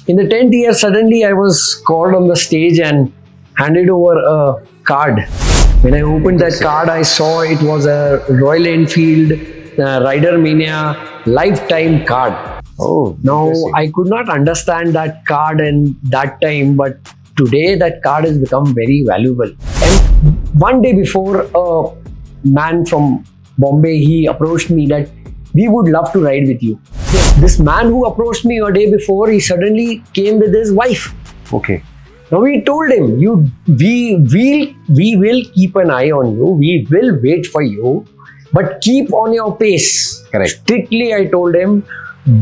In the 10th year, suddenly I was called on the stage and handed over a card. When I opened that card, I saw it was a Royal Enfield Rider Mania lifetime card. Oh, now I could not understand that card in that time, but today that card has become very valuable. And one day before, a man from Bombay, he approached me that we would love to ride with you. This man who approached me a day before, he suddenly came with his wife. Okay. Now we told him, we will keep an eye on you. We will wait for you, but keep on your pace. Correct. Strictly, I told him,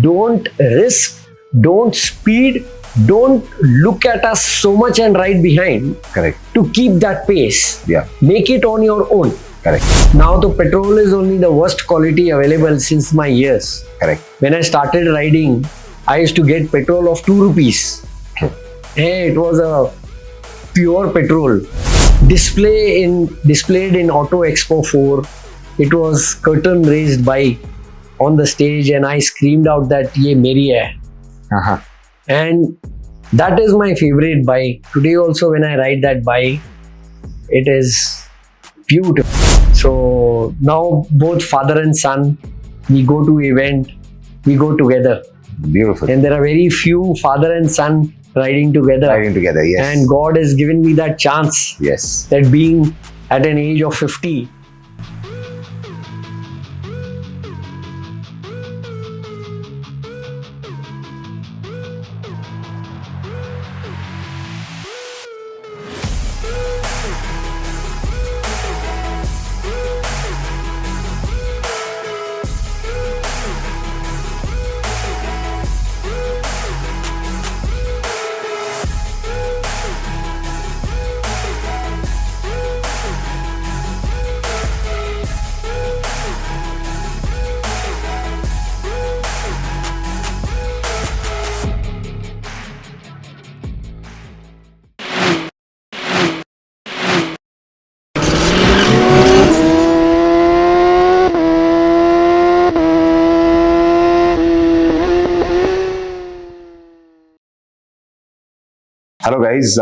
don't risk, don't speed, don't look at us so much and ride behind. Correct. To keep that pace. Yeah. Make it on your own. Correct. Now the petrol is only the worst quality available since my years. Correct. When I started riding, I used to get petrol of 2 rupees. True. Hey, it was a pure petrol. Displayed in Auto Expo 4. It was curtain raised bike on the stage, and I screamed out that ye meri hai. Uh-huh. And that is my favorite bike. Today also when I ride that bike, it is beautiful. So now both father and son, we go to event, we go together. Beautiful. And there are very few father and son riding together. Riding together, yes. And God has given me that chance. Yes. That being at an age of 50, Hello guys,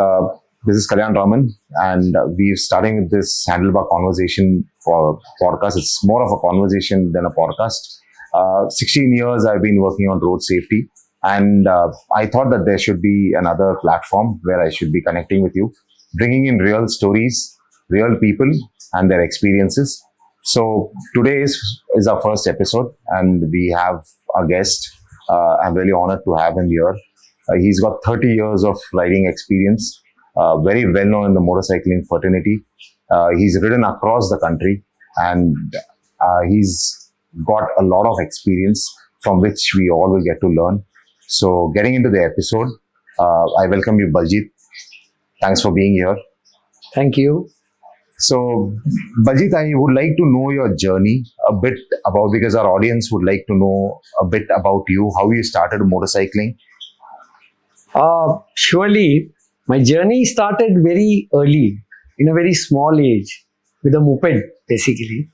this is Kalyan Raman, and we're starting with this Handlebar Conversation for podcast. It's more of a conversation than a podcast. 16 years I've been working on road safety, and I thought that there should be another platform where I should be connecting with you, bringing in real stories, real people and their experiences. So today is our first episode, and we have a guest. I'm really honored to have him here. He's got 30 years of riding experience, very well known in the motorcycling fraternity. He's ridden across the country, and he's got a lot of experience from which we all will get to learn. So getting into the episode, I welcome you, Baljeet. Thanks for being here. thank you. So, Baljeet, I would like to know your journey a bit about, because our audience would like to know a bit about you, how you started motorcycling. Surely, my journey started very early, in a very small age, with a moped, basically.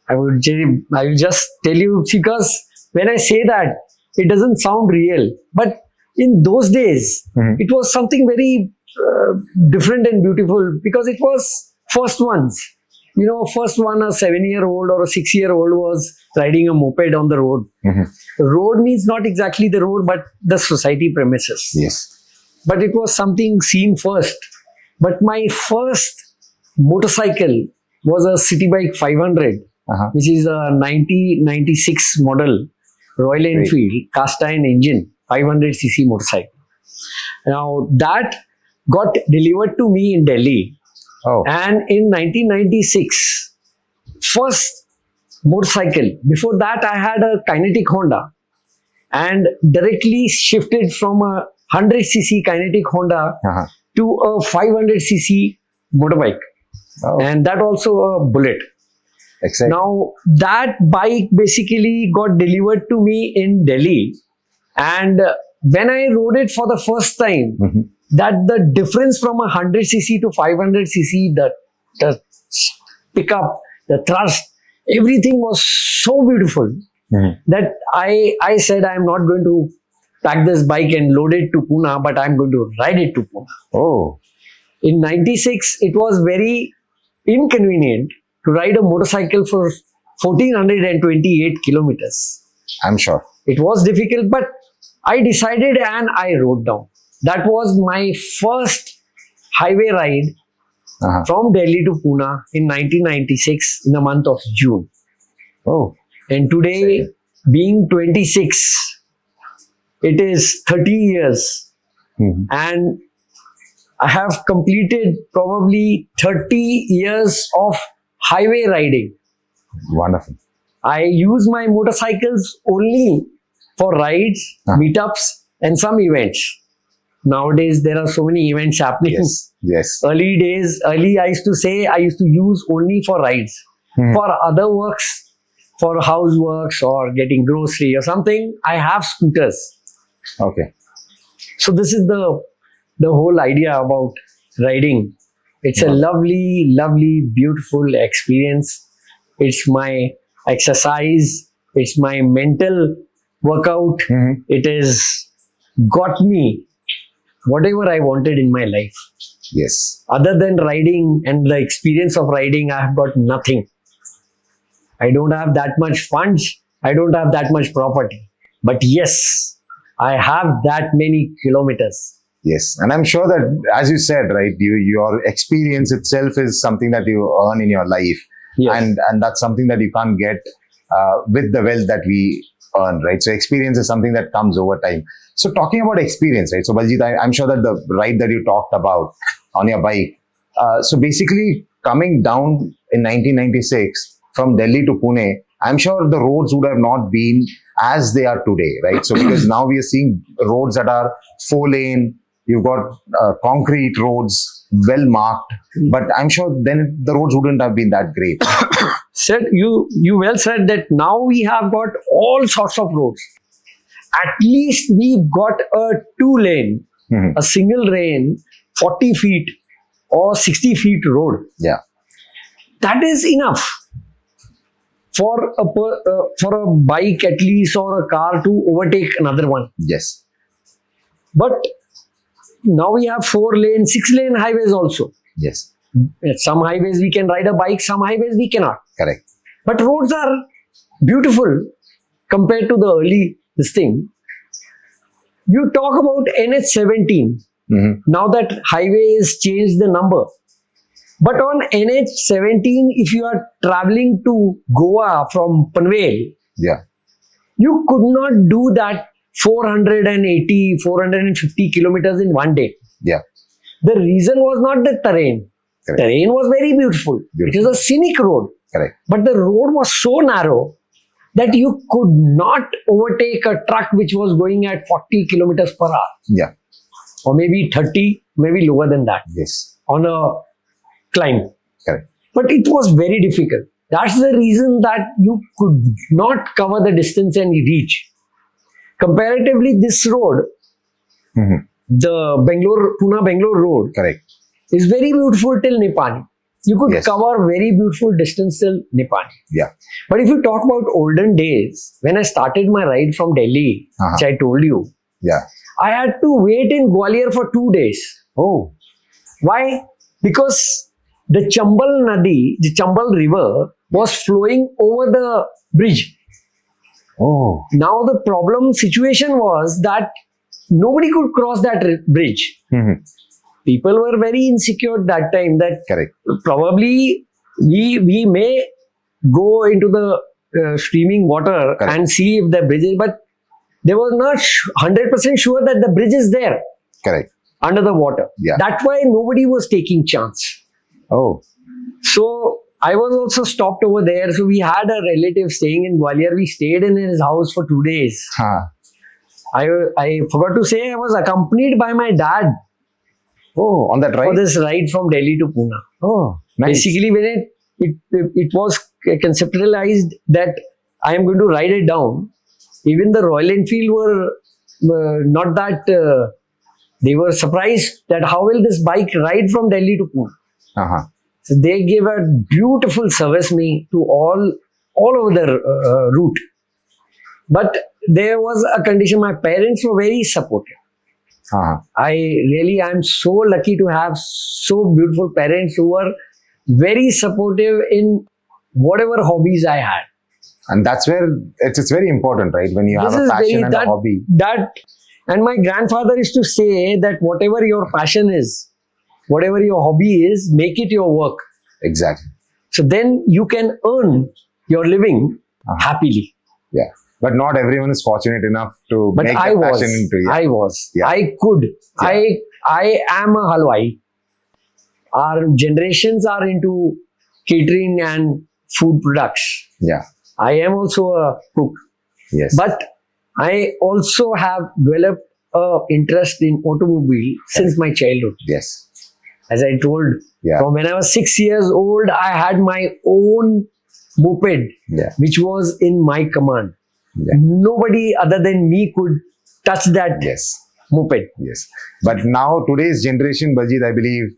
I will just tell you, because when I say that, it doesn't sound real. But in those days, it was something very different and beautiful, because it was first ones. You know, first one, a 7-year-old or a 6-year-old was riding a moped on the road. The road means not exactly the road, but the society premises. Yes. But it was something seen first. But my first motorcycle was a City Bike 500, which is a 1996 model Royal Enfield cast iron engine 500cc motorcycle. Now that got delivered to me in Delhi. Oh. And in 1996, first motorcycle. Before that, I had a kinetic Honda, and directly shifted from a 100cc kinetic Honda to a 500cc motorbike. Oh. And that also a Bullet. Exciting. Now that bike basically got delivered to me in Delhi, and when I rode it for the first time, that the difference from a 100cc to 500cc, the pickup, the thrust, everything was so beautiful that I said I am not going to pack this bike and load it to Pune, but I'm going to ride it to Pune. Oh, In 96, it was very inconvenient to ride a motorcycle for 1428 kilometers. I'm sure. It was difficult, but I decided and I wrote down. That was my first highway ride from Delhi to Pune in 1996 in the month of June. Oh, And today, being 26, it is 30 years. And I have completed probably 30 years of highway riding. wonderful. I use my motorcycles only for rides, meetups, and some events. Nowadays, there are so many events happening. Yes, yes. Early I used to say I used to use only for rides. For other works, for houseworks or getting grocery or something, I have scooters. Okay. So this is the whole idea about riding. It's a lovely, lovely, beautiful experience. It's my exercise. It's my mental workout. It has got me whatever I wanted in my life. Yes. Other than riding and the experience of riding, I have got nothing. I don't have that much funds. I don't have that much property. But yes, I have that many kilometers. Yes, and I'm sure that, as you said, right, your experience itself is something that you earn in your life, Yes. and that's something that you can't get with the wealth that we earn, right? So experience is something that comes over time. So talking about experience, right? So Baljeet, I'm sure that the ride that you talked about on your bike, so basically coming down in 1996 from Delhi to Pune, I'm sure the roads would have not been as they are today, right? So because now we are seeing roads that are 4-lane. You've got concrete roads, well marked, but I'm sure then the roads wouldn't have been that great. Said you well said that now we have got all sorts of roads. At least we've got a 2-lane, a single lane, 40 feet or 60 feet road. Yeah. That is enough for a bike at least or a car to overtake another one. Yes. But now we have 4-lane, 6-lane highways also. Yes. Some highways we can ride a bike, some highways we cannot. Correct. But roads are beautiful compared to the early this thing. You talk about NH17. Now that highway has changed the number. But on NH17, if you are traveling to Goa from Panvel, Yeah. you could not do that 480, 450 kilometers in one day. Yeah. The reason was not the terrain. Correct. Terrain was very beautiful. It was a scenic road. Correct. But the road was so narrow that you could not overtake a truck which was going at 40 kilometers per hour. Yeah. Or maybe 30, maybe lower than that Yes. on a climb. Correct. But it was very difficult. That's the reason that you could not cover the distance and reach. Comparatively, this road, the Pune-Bangalore road, Correct. is very beautiful till Nipani. You could cover very beautiful distance till Nipani. Yeah. But if you talk about olden days, when I started my ride from Delhi, which I told you, Yeah. I had to wait in Gwalior for 2 days. Oh. Why? Because the Chambal Nadi, the Chambal river was flowing over the bridge. Oh. Now the problem situation was that nobody could cross that bridge. People were very insecure that time that Correct. probably we may go into the streaming water and see if the bridge is, but they were not 100% sure that the bridge is there Correct. under the water. Yeah. That's why nobody was taking chance. Oh. So I was also stopped over there. So we had a relative staying in Gwalior. We stayed in his house for 2 days. I forgot to say I was accompanied by my dad Oh, on that for ride? this ride from Delhi to Pune. Oh, nice. Basically, when it was conceptualized that I am going to ride it down, even the Royal Enfield were not that, they were surprised that how will this bike ride from Delhi to Pune. So they gave a beautiful service me to all over the route. But there was a condition. My parents were very supportive. I'm so lucky to have so beautiful parents who were very supportive in whatever hobbies I had. And that's where it's very important, right? When you have a passion and a hobby. And my grandfather used to say that whatever your passion is, whatever your hobby is, make it your work. Exactly. So then you can earn your living happily. Yeah. But not everyone is fortunate enough to make that passion into it. I was. Yeah. I could. Yeah. I am a halwai. Our generations are into catering and food products. Yeah. I am also a cook. Yes. But I also have developed an interest in automobile since my childhood. Yes. As I told, from when I was 6 years old, I had my own moped, which was in my command. Yeah. Nobody other than me could touch that moped. Yes. But now, today's generation, Baljeet, I believe,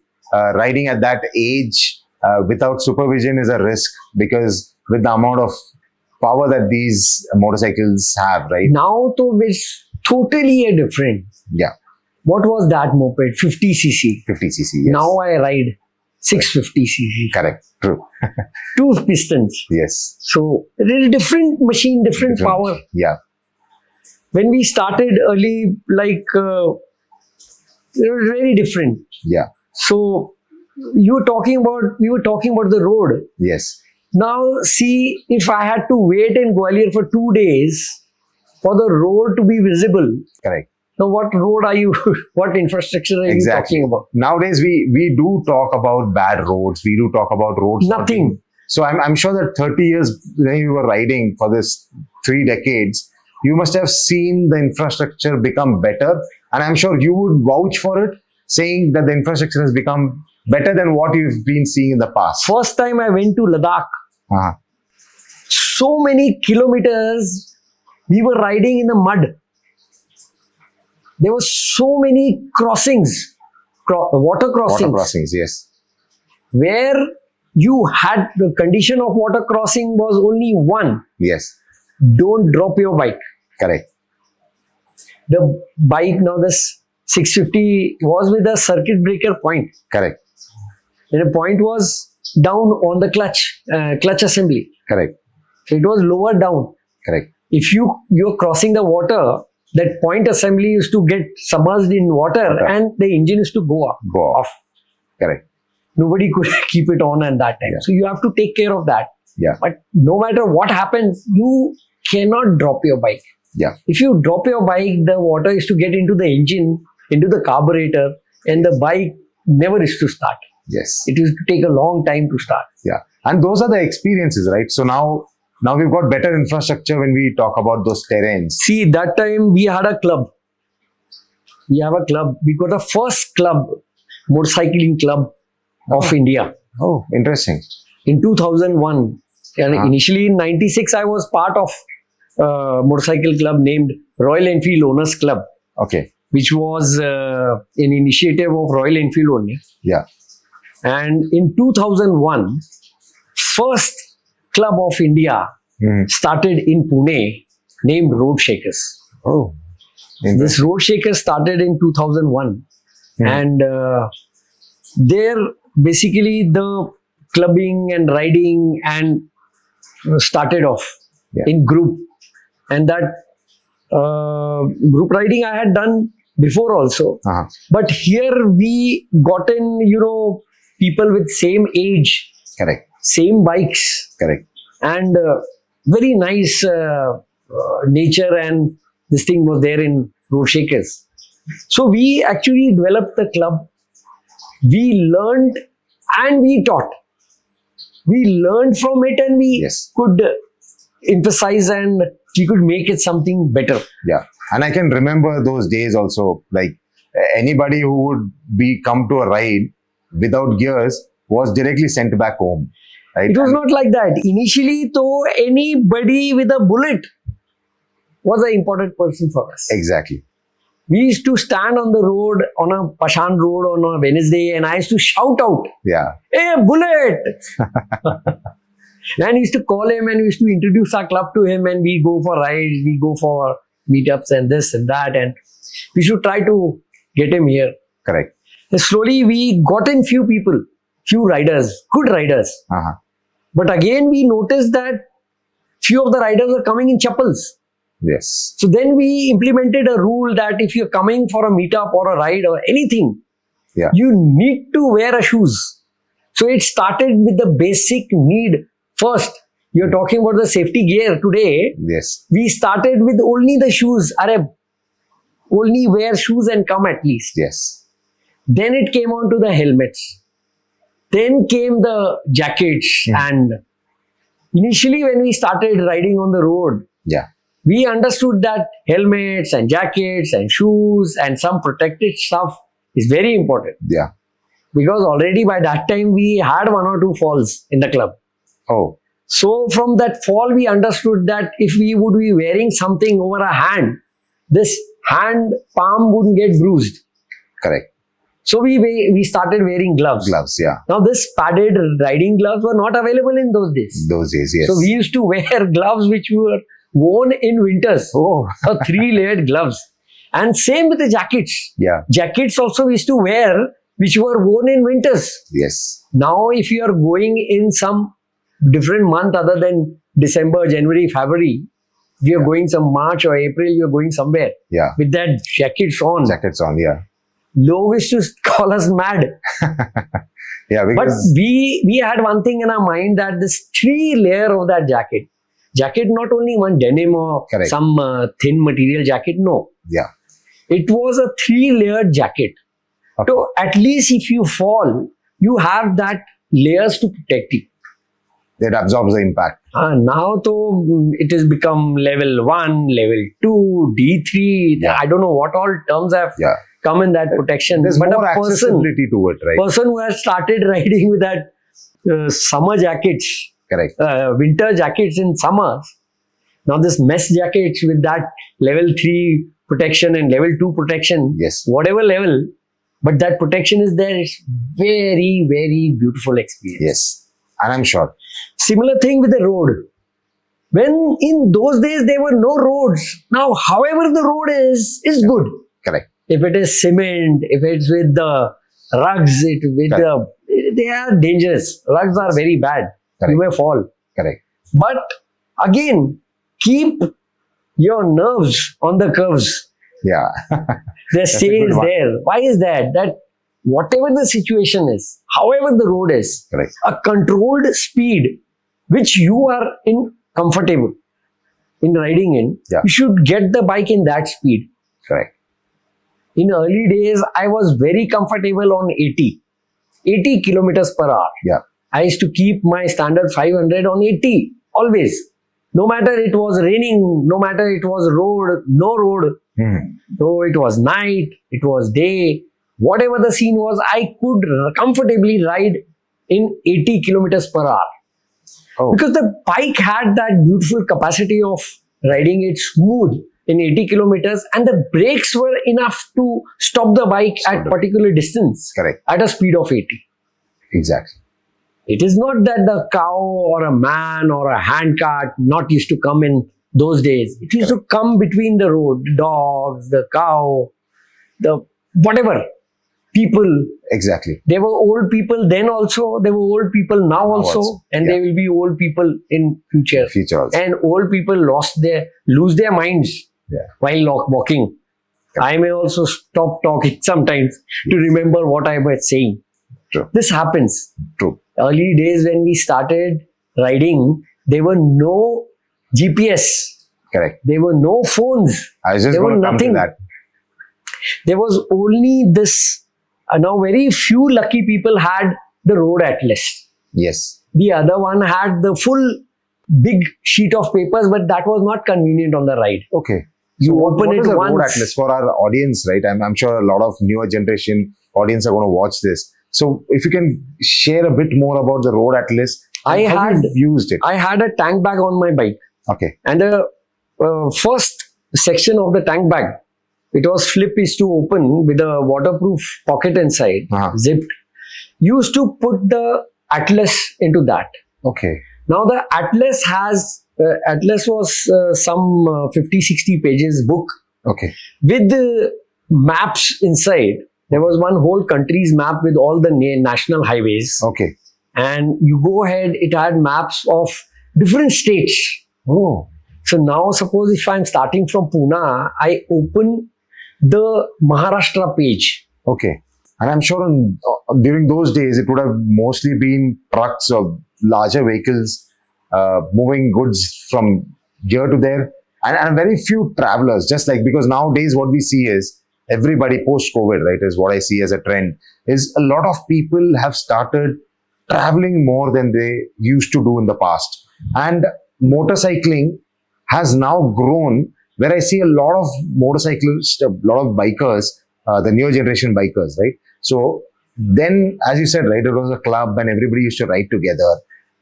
riding at that age without supervision is a risk, because with the amount of power that these motorcycles have, right? Now, it's totally a different. Yeah. What was that moped? 50cc. 50cc, yes. Now I ride 650cc. Correct. True. 2 pistons. Yes. So it is a different machine, different power. Yeah. When we started early, it was very different. Yeah. So we were talking about the road. Yes. Now see, if I had to wait in Gwalior for 2 days for the road to be visible. Correct. Now, what road are you, what infrastructure are you talking about? Nowadays, we do talk about bad roads. We do talk about roads. Nothing. So I'm sure that 30 years when you were riding for this 3 decades, you must have seen the infrastructure become better. And I'm sure you would vouch for it, saying that the infrastructure has become better than what you've been seeing in the past. First time I went to Ladakh, so many kilometers, we were riding in the mud. There were so many crossings, water crossings. Water crossings, yes. Where you had the condition of water crossing was only one. Yes. Don't drop your bike. Correct. The bike, now this 650 was with a circuit breaker point. Correct. And the point was down on the clutch assembly. Correct. So it was lower down. Correct. If you're crossing the water, that point assembly used to get submerged in water and the engine used to go off. Correct. Nobody could keep it on at that time. Yeah. So you have to take care of that. Yeah. But no matter what happens, you cannot drop your bike. Yeah. If you drop your bike, the water is to get into the engine, into the carburetor, and the bike never is to start. Yes. It is to take a long time to start. Yeah. And those are the experiences, right? So now we've got better infrastructure when we talk about those terrains. See, that time we had a club. We have a club. We got the first club, motorcycling club of India. Oh, interesting. In 2001. And initially in 96, I was part of a motorcycle club named Royal Enfield Owners Club. Okay. Which was an initiative of Royal Enfield only. Yeah. And in 2001, first club of India started in Pune named Road Shakers. Oh. This Road Shakers started in 2001. And there basically the clubbing and riding and started off in group. And that group riding I had done before also. But here we gotten, people with same age. Correct. Same bikes. Correct. And very nice nature, and this thing was there in Road Shakers. So we actually developed the club. We learned and we taught. We learned from it and we could emphasize and we could make it something better. Yeah. And I can remember those days also, like anybody who would come to a ride without gears was directly sent back home. Right? It was not like that. Initially, though, anybody with a bullet was an important person for us. Exactly. We used to stand on the road, on a Pashan road on a Wednesday, and I used to shout out, "Hey, bullet!" And I used to call him and we used to introduce our club to him, and we go for rides, we go for meetups and this and that, and we should try to get him here. Correct. And slowly we got in few people, few riders, good riders. Uh-huh. But again, we noticed that few of the riders were coming in chappals. Yes. So then we implemented a rule that if you're coming for a meetup or a ride or anything, Yeah. you need to wear a shoes. So it started with the basic need first. You're talking about the safety gear today. Yes. We started with only the shoes. Only wear shoes and come at least. Yes. Then it came on to the helmets. Then came the jackets. And initially when we started riding on the road, Yeah. we understood that helmets and jackets and shoes and some protected stuff is very important. Yeah. Because already by that time we had one or two falls in the club. Oh. So from that fall we understood that if we would be wearing something over a hand, this hand palm wouldn't get bruised. Correct. So we started wearing gloves. Gloves. Yeah. Now this padded riding gloves were not available in those days. Those days. Yes. So we used to wear gloves which were worn in winters. Oh. So 3-layered gloves. And same with the jackets. Yeah. Jackets also we used to wear which were worn in winters. Yes. Now if you are going in some different month other than December, January, February, if you are going some March or April, you are going somewhere Yeah. with that jackets on. Jackets on. Yeah. Low used to call us mad. Yeah. But Because we had one thing in our mind that this 3-layer of that jacket, not only one denim or Correct. some thin material jacket, no. yeah. It was a 3-layered jacket. Okay. So at least if you fall, you have that layers to protect you. That absorbs the impact. Now though it has become level 1, level 2, D3. Yeah. I don't know what all terms have Yeah. come in that protection. There's but more a person accessibility to it, right? who has started riding with that summer jackets, Correct. winter jackets in summers. Now this mesh jackets with that level 3 protection and level 2 protection, Yes. whatever level, but that protection is there. It's very, very beautiful experience. Yes. And I'm sure. Similar thing with the road. When in those days there were no roads. Now, however the road is good. Correct. If it is cement, if it's with the rugs, they are dangerous. Rugs are very bad. Correct. You may fall. Correct. But again, keep your nerves on the curves. Yeah. The a stay good is one. there. Why is that? That whatever the situation is, however the road is, Correct. a controlled speed which you are comfortable in riding in, Yeah. you should get the bike in that speed. Correct. In early days, I was very comfortable on 80 kilometers per hour. Yeah. I used to keep my standard 500 on 80, always. No matter it was raining, no matter it was road, no road, though it was night, it was day, whatever the scene was, I could comfortably ride in 80 kilometers per hour. Oh. Because the bike had that beautiful capacity of riding it smooth in 80 kilometers, and the brakes were enough to stop the bike at particular distance Correct. at a speed of 80. Exactly. It is not that the cow or a man or a handcart not used to come in those days. It used to come between the road, the dogs, the cow, the whatever, people. Exactly. There were old people then also, there were old people now also, and Yeah. there will be old people in future. Future also. And old people lose their minds while walking. I may also stop talking sometimes to remember what I was saying. True. This happens. True. Early days when we started riding, there were no GPS. Correct. There were no phones. I was just There going was to come to nothing. that. There was only this. Now, very few lucky people had the road atlas. Yes. The other one had the full big sheet of papers, but that was not convenient on the ride. Okay. You So open what it is a road once. atlas for our audience, right? I'm sure a lot of newer generation audience are going to watch this. So if you can share a bit more about the road atlas, and how you've used it. I had a tank bag on my bike, Okay. and the first section of the tank bag, it was flip is to open with a waterproof pocket inside, zipped. Used to put the atlas into that. Okay. Now the atlas has Atlas was some 50-60 pages book Okay. with the maps inside. There was one whole country's map with all the national highways. Okay. And you go ahead, it had maps of different states. Oh. So now suppose if I'm starting from Pune, I open the Maharashtra page. Okay. And I'm sure during those days, it would have mostly been trucks or larger vehicles moving goods from here to there. And very few travelers, just like, because nowadays what we see is everybody post-COVID, right, is what I see as a trend, is a lot of people have started traveling more than they used to do in the past. And motorcycling has now grown where I see a lot of motorcyclists, a lot of bikers, the newer generation bikers, right? So then, as you said, right, it was a club and everybody used to ride together.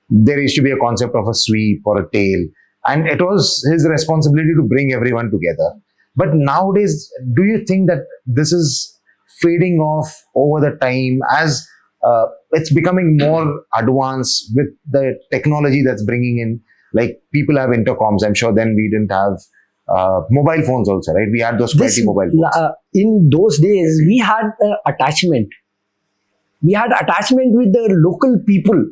There used to be a concept of a sweep or a tail, and it was his responsibility to bring everyone together. But nowadays, do you think that this is fading off over the time as it's becoming more advanced with the technology that's bringing in? Like people have intercoms. I'm sure then we didn't have mobile phones also, right? We had those quality mobile phones. In those days, we had attachment. We had attachment with the local people,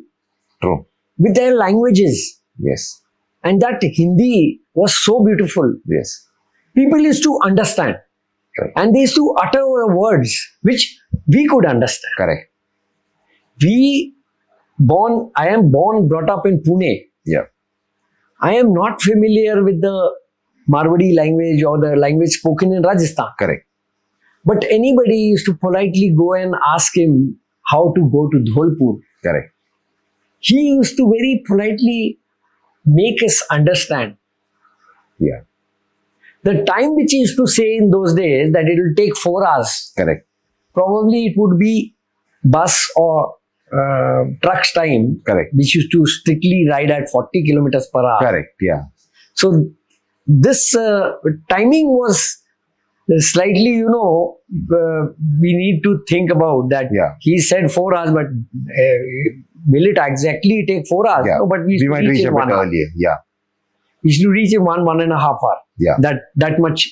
True. with their languages. Yes. And that Hindi was so beautiful. Yes. People used to understand. Right. And they used to utter words which we could understand. Correct. I am brought up in Pune. Yeah. I am not familiar with the Marwadi language or the language spoken in Rajasthan. Correct. But anybody used to politely go and ask him how to go to Dholpur. Correct. He used to very politely make us understand. Yeah. The time which he used to say in those days that it will take 4 hours, Correct. probably it would be bus or truck's time, Correct. which used to strictly ride at 40 kilometers per hour. Correct. Yeah. So this timing was slightly, we need to think about that. Yeah. He said 4 hours, but will it exactly take 4 hours? Yeah. No, but we We might reach a in bit 1 hour. earlier. Yeah. We should reach in 1.5 hour. Yeah. That much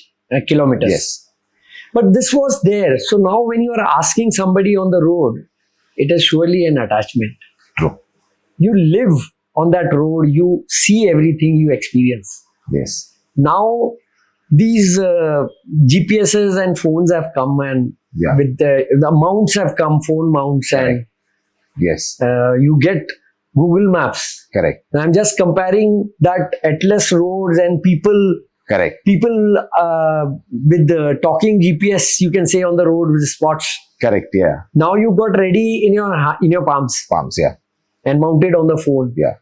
kilometers. Yes. But this was there. So now when you are asking somebody on the road, it is surely an attachment. True. You live on that road, you see everything, you experience. Yes. Now these GPSs and phones have come, and Yeah. with the mounts have come, phone mounts, and Yes. you get Google Maps. Correct. And I'm just comparing that Atlas roads and people Correct. with the talking GPS, you can say, on the road with spots. Correct. Yeah. Now you got ready in your palms Palms. Yeah. and mounted on the phone. Yeah.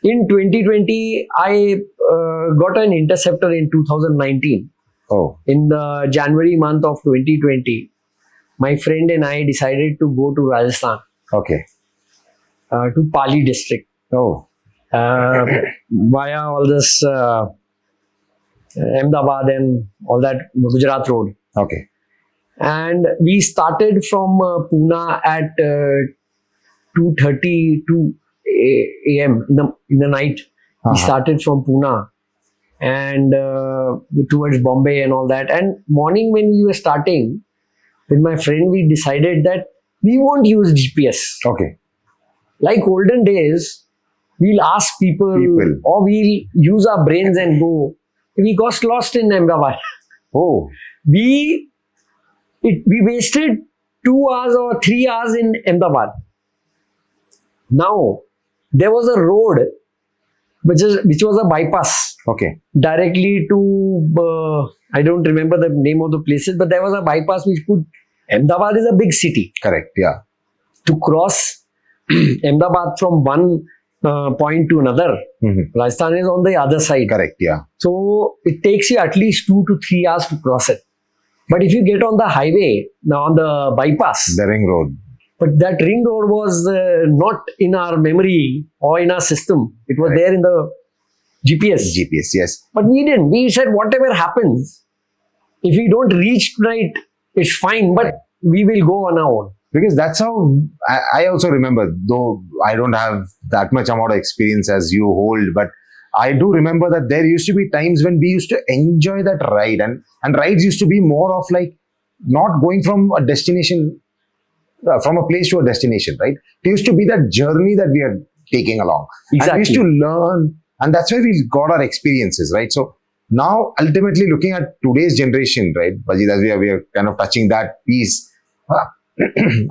In 2020, I got an interceptor in 2019. Oh. In the January month of 2020, my friend and I decided to go to Rajasthan, Okay. to Pali district, Oh. via all this Ahmedabad and all that Gujarat road. Okay. And we started from Pune at 2:32 a.m. in the night. We started from Pune and towards Bombay and all that. And morning when we were starting with my friend, we decided that we won't use GPS. Okay. Like olden days, we'll ask people. Or we'll use our brains and go. We got lost in Ahmedabad. Oh. We wasted 2 hours or 3 hours in Ahmedabad. Now, there was a road which was a bypass Okay. directly to, I don't remember the name of the places, but there was a bypass which could, Ahmedabad is a big city. Correct. Yeah. To cross Ahmedabad from one point to another, Rajasthan is on the other side. Correct. Yeah. So it takes you at least 2 to 3 hours to cross it. But if you get on the highway, now on the bypass, The ring road. but that ring road was not in our memory or in our system. It was there in the GPS. GPS. Yes. But we didn't. We said whatever happens, if we don't reach tonight, it's fine, but we will go on our own. Because that's how I also remember, though I don't have that much amount of experience as you hold, but I do remember that there used to be times when we used to enjoy that ride, and rides used to be more of like not going from a destination, from a place to a destination, right? It used to be that journey that we are taking along. And we used to learn, and that's where we got our experiences, right? So now, ultimately, looking at today's generation, right, Baljeet, as we are kind of touching that piece,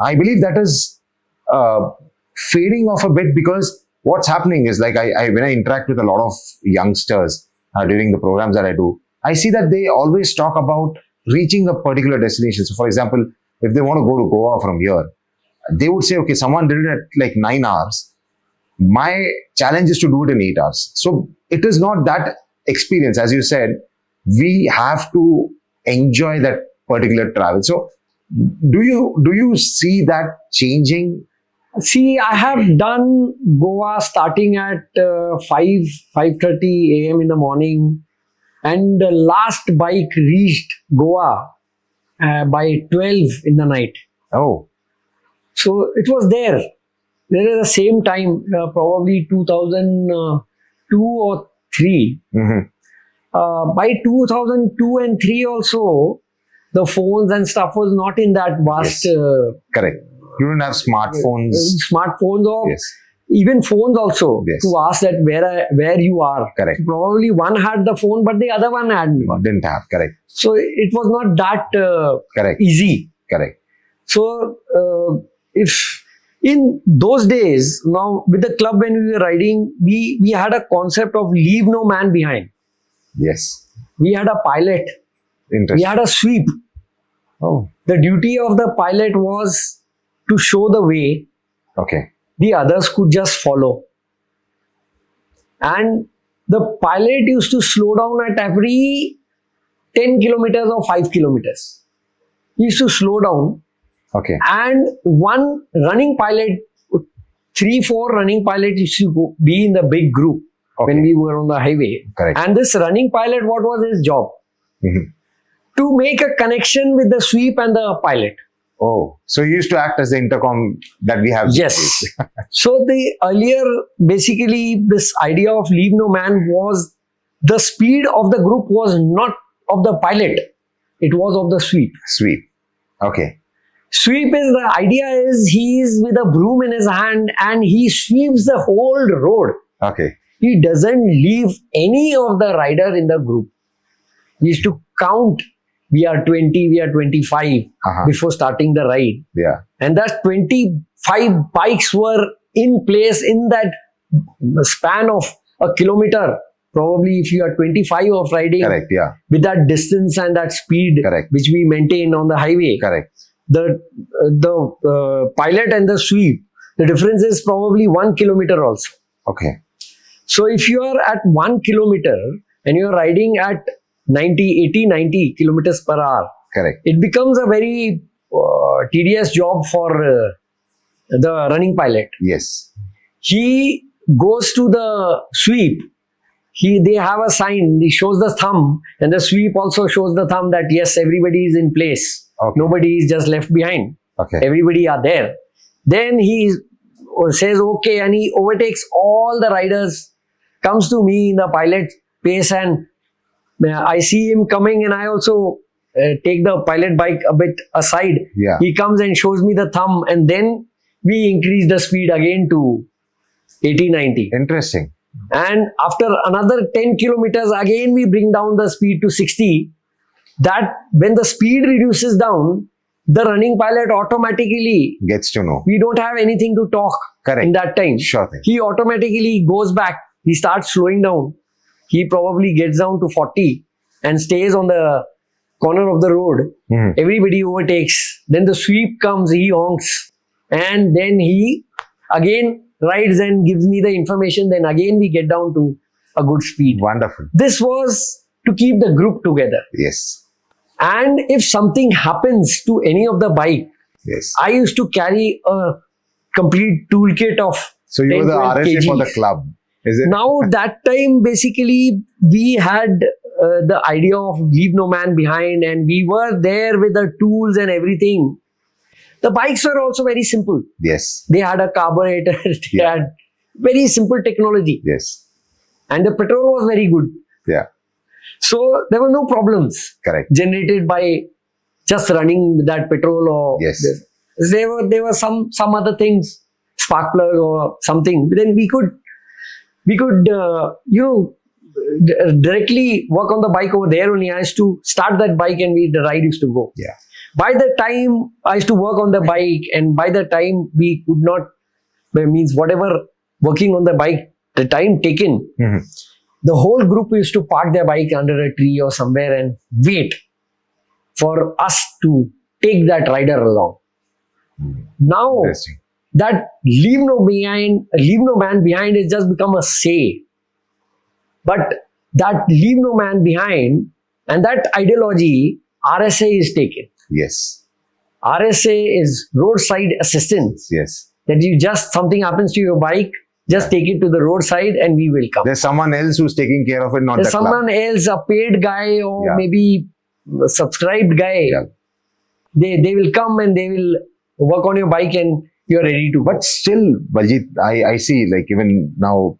I believe that is fading off a bit, because what's happening is, like, when I interact with a lot of youngsters during the programs that I do, I see that they always talk about reaching a particular destination. So, for example, if they want to go to Goa from here, they would say, okay, someone did it at like 9 hours. My challenge is to do it in 8 hours. So it is not that experience. As you said, we have to enjoy that particular travel. So do you see that changing? See, I have done Goa starting at 5:30 a.m. in the morning, and the last bike reached Goa by 12 in the night. Oh, so it was there. There is the same time, probably 2002 or 3. By 2002 and 3 also, the phones and stuff was not in that vast. Yes. Correct. You don't have smartphones. Smartphones or Yes. even phones also, Yes. to ask that where you are. Correct. Probably one had the phone, but the other one hadn't. Didn't have. Correct. So it was not that Correct. easy. Correct. So if in those days, now with the club when we were riding, we had a concept of leave no man behind. Yes. We had a pilot. We Interesting. had a sweep. Oh, The duty of the pilot was to show the way. okay. The others could just follow. And the pilot used to slow down at every 10 kilometers or 5 kilometers. He used to slow down, Okay. and one running pilot, 3-4 running pilots used to be in the big group when Okay. we were on the highway. Correct. And this running pilot, what was his job? Mhm. To make a connection with the sweep and the pilot. Oh, so you used to act as the intercom that we have. Yes. So the earlier, basically, this idea of leave no man was the speed of the group was not of the pilot, it was of the sweep. Sweet. Okay. Sweep is the idea is he is with a broom in his hand and he sweeps the whole road. Okay. He doesn't leave any of the rider in the group. He used to count. We are 20, we are 25 before starting the ride. Yeah. And that 25 bikes were in place in that span of a kilometer. Probably if you are 25 of riding Correct. Yeah. with that distance and that speed Correct. which we maintain on the highway, Correct. the pilot and the sweep, the difference is probably 1 kilometer also. Okay. So if you are at 1 kilometer and you are riding at 90 kilometers per hour, Correct. it becomes a very tedious job for the running pilot. Yes. He goes to the sweep. They have a sign. He shows the thumb, and the sweep also shows the thumb that yes, everybody is in place. Okay. Nobody is just left behind. Okay. Everybody are there. Then he says okay, and he overtakes all the riders. Comes to me in the pilot pace, and I see him coming, and I also take the pilot bike a bit aside. Yeah. He comes and shows me the thumb, and then we increase the speed again to 80-90. Interesting. And after another 10 kilometers, again we bring down the speed to 60. That when the speed reduces down, the running pilot automatically, Gets to know. we don't have anything to talk Correct. in that time. Sure thing. He automatically goes back. He starts slowing down. He probably gets down to 40 and stays on the corner of the road. Mhm. Everybody overtakes. Then the sweep comes, he honks. And then he again rides and gives me the information. Then again we get down to a good speed. Wonderful. This was to keep the group together. Yes. And if something happens to any of the bike, Yes. I used to carry a complete toolkit of So you were 10, the 12 RSA for the kgs. club, is it? Now that time basically we had the idea of leave no man behind, and we were there with the tools and everything. The bikes were also very simple. Yes. They had a carburetor, they Yeah. had very simple technology. Yes. and the petrol was very good. Yeah. So there were no problems Correct. generated by just running with that petrol or Yes. there were some other things, spark plug or something. Then we could directly work on the bike over there only. I used to start that bike and the ride used to go. Yeah. By the time I used to work on the bike, and by the time we could not, means whatever working on the bike, the time taken, the whole group used to park their bike under a tree or somewhere and wait for us to take that rider along. Now Interesting. that leave no man behind has just become a say. But that leave no man behind and that ideology, RSA is taken. Yes. RSA is roadside assistance. Yes. That you just, something happens to your bike, just take it to the roadside and we will come. There's someone else who's taking care of it, not There's the club. someone else, a paid guy or Yeah. maybe a subscribed guy. Yeah. They will come and they will work on your bike and you're ready to. But still, Baljeet, I see, like, even now,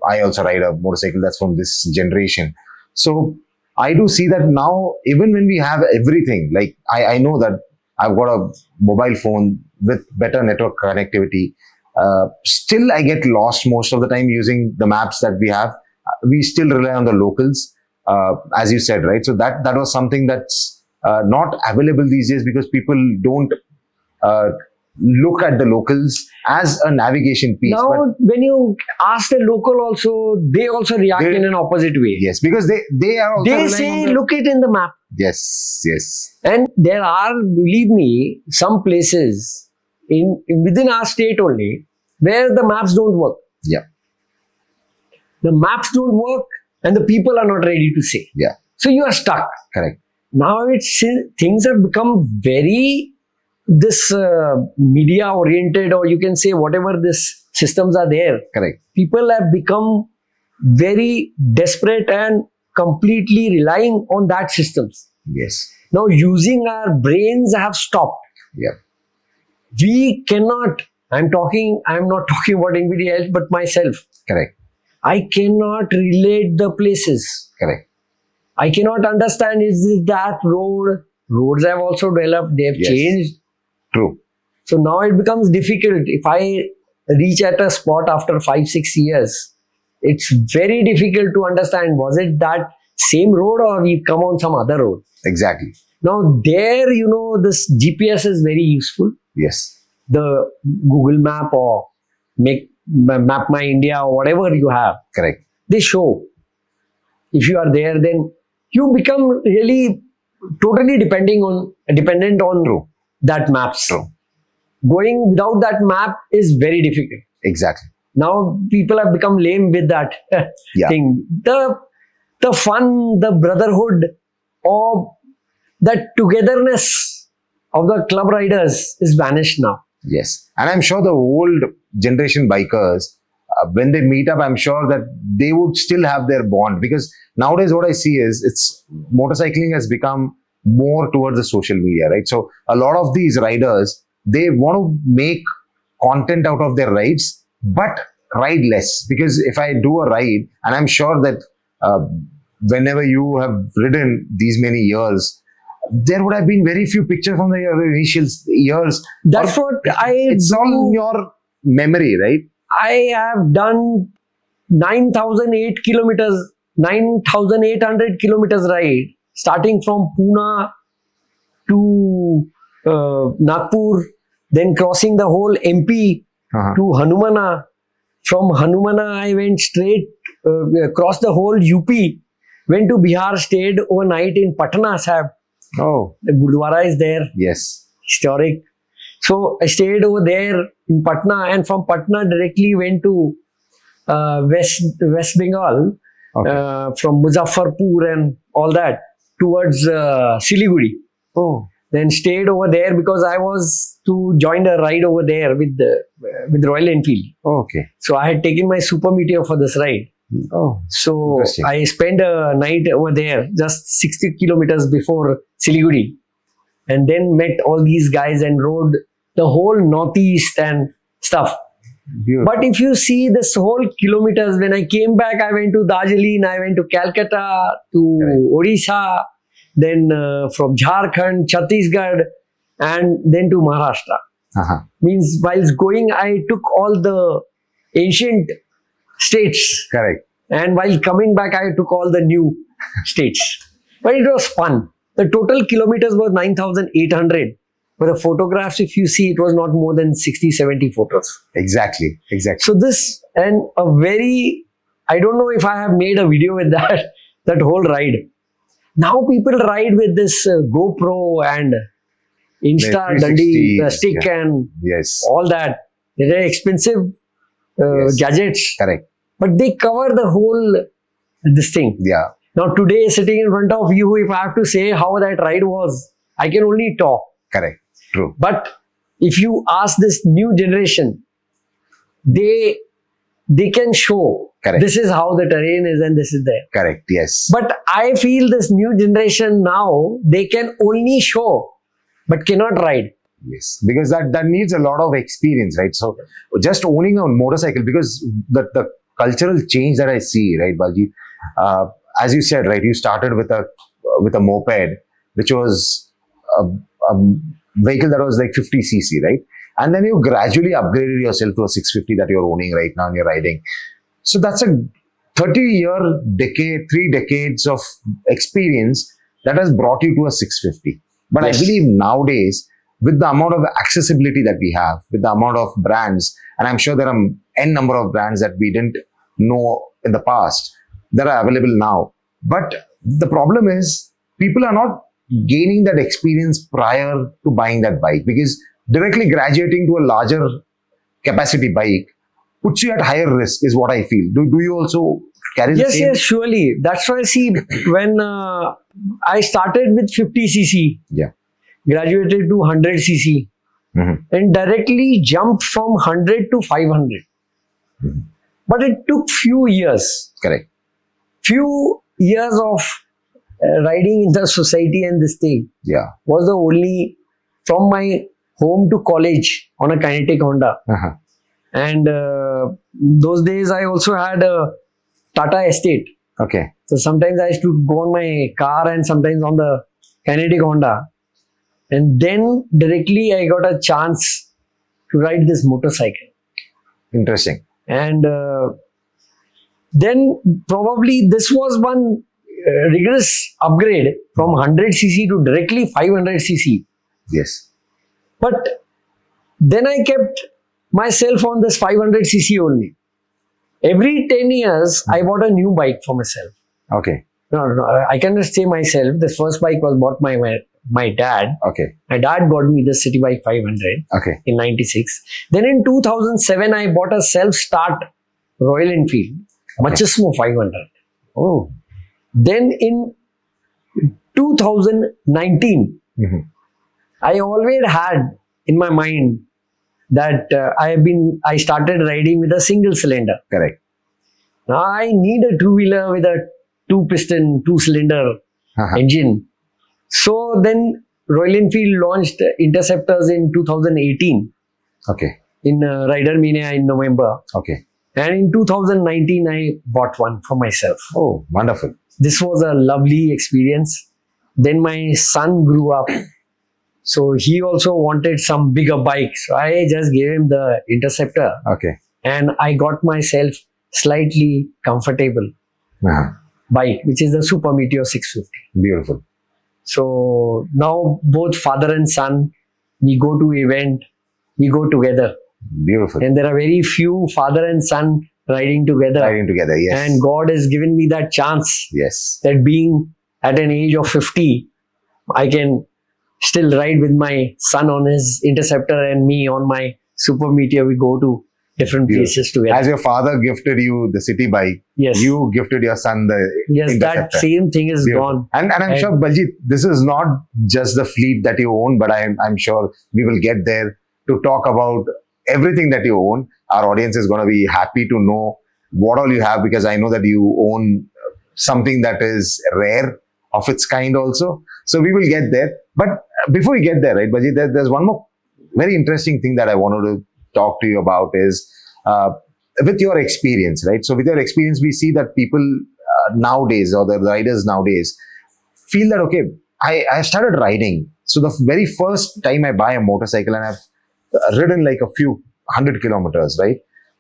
I also ride a motorcycle that's from this generation. So I do see that now, even when we have everything, like I know that I've got a mobile phone with better network connectivity. Still, I get lost most of the time using the maps that we have. We still rely on the locals, as you said, right? So that was something that's not available these days because people don't look at the locals as a navigation piece. Now, But when you ask the local also, they also react in an opposite way. yes, because they are also They relying say, on the, look it in the map. yes, yes, And there are, believe me, some places within our state only where the maps don't work. yeah, The maps don't work and the people are not ready to say. yeah, So you are stuck. correct, Now things have become very media oriented, or you can say whatever this systems are there. correct, People have become very desperate and completely relying on that systems. yes, Now using our brains have stopped. yeah, We cannot, I'm not talking about anybody else but myself. correct, I cannot relate the places. correct, I cannot understand, is this that road? Roads have also developed, they have Yes. changed. true, So now it becomes difficult. If I reach at a spot after 5-6 years, it's very difficult to understand, was it that same road or we've come on some other road? exactly, Now there, this GPS is very useful. yes, The Google map or Map My India or whatever you have, correct, they show. If you are there, then you become really totally dependent on True. that maps. True. Going without that map is very difficult. exactly, Now people have become lame with that Yeah. thing. The fun, the brotherhood, or that togetherness of the club riders is vanished now. yes. And I'm sure the old generation bikers, when they meet up, I'm sure that they would still have their bond, because nowadays what I see is motorcycling has become more towards the social media, right? So a lot of these riders, they want to make content out of their rides, but ride less. Because if I do a ride, and I'm sure that whenever you have ridden these many years, there would have been very few pictures from the initial years. That's Or what it's all in your memory, right? I have done 9,008 kilometers, 9,800 kilometers ride, starting from Pune to Nagpur, then crossing the whole MP to Hanumana. From Hanumana, I went straight, crossed the whole UP, went to Bihar, stayed overnight in Patna, Sahib. Oh, The Gurdwara is there, yes, historic. So I stayed over there in Patna, and from Patna directly went to West Bengal, from Muzaffarpur and all that towards Siliguri. Oh, Then stayed over there because I was to join a ride over there with Royal Enfield. okay. So I had taken my Super Meteor for this ride. Oh, So Interesting. I spent a night over there, just 60 kilometers before Siliguri, and then met all these guys and rode the whole northeast and stuff. Beautiful. But if you see this whole kilometers, when I came back, I went to Darjeeling, I went to Calcutta, to Odisha, then from Jharkhand, Chhattisgarh, and then to Maharashtra. Uh-huh. Means while going, I took all the ancient states, Correct. and while coming back, I took all the new states. But it was fun. The total kilometers was 9,800. But the photographs, if you see, it was not more than 60, 70 photos. Exactly. So this, and a very, I don't know if I have made a video with that whole ride. Now people ride with this GoPro and Insta Dundee stick and Yes. all that. They're expensive gadgets. Correct. But they cover the whole, this thing. Yeah. Now today, sitting in front of you, if I have to say how that ride was, I can only talk. Correct. True. But if you ask this new generation, they can show Correct. this is how the terrain is and this is there. Correct. Yes. But I feel this new generation now, they can only show but cannot ride. Yes, because that needs a lot of experience, right? So just owning a motorcycle, because the cultural change that I see, right, Baljeet, as you said, right, you started with a moped, which was a vehicle that was like 50cc, right? And then you gradually upgraded yourself to a 650 that you're owning right now and you're riding. So that's a 30-year decade, 3 decades of experience that has brought you to a 650. But Yes. I believe nowadays, with the amount of accessibility that we have, with the amount of brands, and I'm sure there are n number of brands that we didn't know in the past that are available now. But the problem is people are not gaining that experience prior to buying that bike, because directly graduating to a larger capacity bike puts you at higher risk, is what I feel. Do you also carry the same? Yes, surely. That's why, see, when I started with 50cc, Yeah. graduated to 100cc, and directly jumped from 100 to 500. But it took few years. Correct. Few years of riding in the society, and this thing Yeah. was the only, from my home to college on a kinetic Honda. Uh-huh. And those days I also had a Tata Estate. Okay. So sometimes I used to go on my car and sometimes on the kinetic Honda. And then directly I got a chance to ride this motorcycle. Interesting. And then probably this was one rigorous upgrade from 100cc to directly 500cc. Yes. But then I kept myself on this 500cc only. Every 10 years, I bought a new bike for myself. Okay. No, I cannot say myself. This first bike was bought by my dad. Okay. My dad got me the City Bike 500 Okay. in 96. Then in 2007, I bought a self-start Royal Enfield, Machismo 500. Oh. Then in 2019, I always had in my mind that I started riding with a single cylinder. Correct. Now I need a two-wheeler with a two-piston, two-cylinder engine. So then Royal Enfield launched Interceptors in 2018 Okay. in Rider Mania in November. Okay. And in 2019, I bought one for myself. Oh, wonderful. This was a lovely experience. Then my son grew up. So he also wanted some bigger bike. So I just gave him the Interceptor. Okay. And I got myself slightly comfortable bike, which is the Super Meteor 650. Beautiful. So now both father and son, we go to event, we go together. Beautiful. And there are very few father and son riding together. Riding together, yes. And God has given me that chance Yes. that being at an age of 50, I can still ride with my son on his Interceptor and me on my Super Meteor. We go to different places together. As your father gifted you the city bike, Yes. you gifted your son the Yes, that Interceptor. same thing is Beautiful. gone. And I'm sure, Baljeet, this is not just the fleet that you own, but I'm sure we will get there to talk about everything that you own. Our audience is going to be happy to know what all you have, because I know that you own something that is rare of its kind also. So we will get there. But before we get there, right, Baljeet, there's one more very interesting thing that I wanted to talk to you about is with your experience, right? So with your experience, we see that people nowadays, or the riders nowadays, feel that, okay, I started riding. So the very first time I buy a motorcycle, and I've ridden like a few 100 kilometers, right?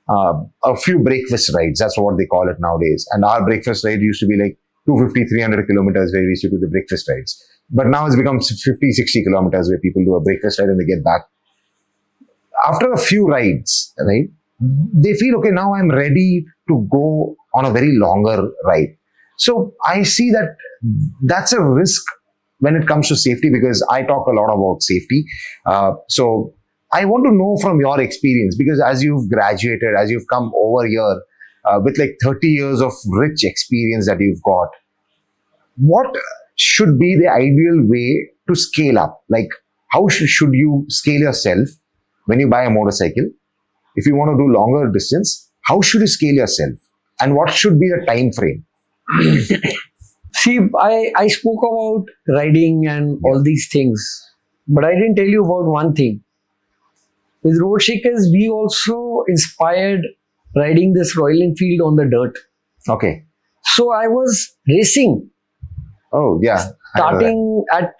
A few breakfast rides, that's what they call it nowadays. And our breakfast ride used to be like 250, 300 kilometers where we used to do the breakfast rides. But now it's become 50, 60 kilometers where people do a breakfast ride and they get back. After a few rides, right, they feel, okay, now I'm ready to go on a very longer ride. So I see that that's a risk when it comes to safety, because I talk a lot about safety. So I want to know from your experience, because as you've graduated, as you've come over here with like 30 years of rich experience that you've got, what should be the ideal way to scale up? Like, how should you scale yourself when you buy a motorcycle? If you want to do longer distance, how should you scale yourself? And what should be the time frame? See, I spoke about riding and all these things, but I didn't tell you about one thing. With Road Shakers, we also inspired riding this Royal Enfield on the dirt. Okay. So I was racing. Oh, yeah. Starting at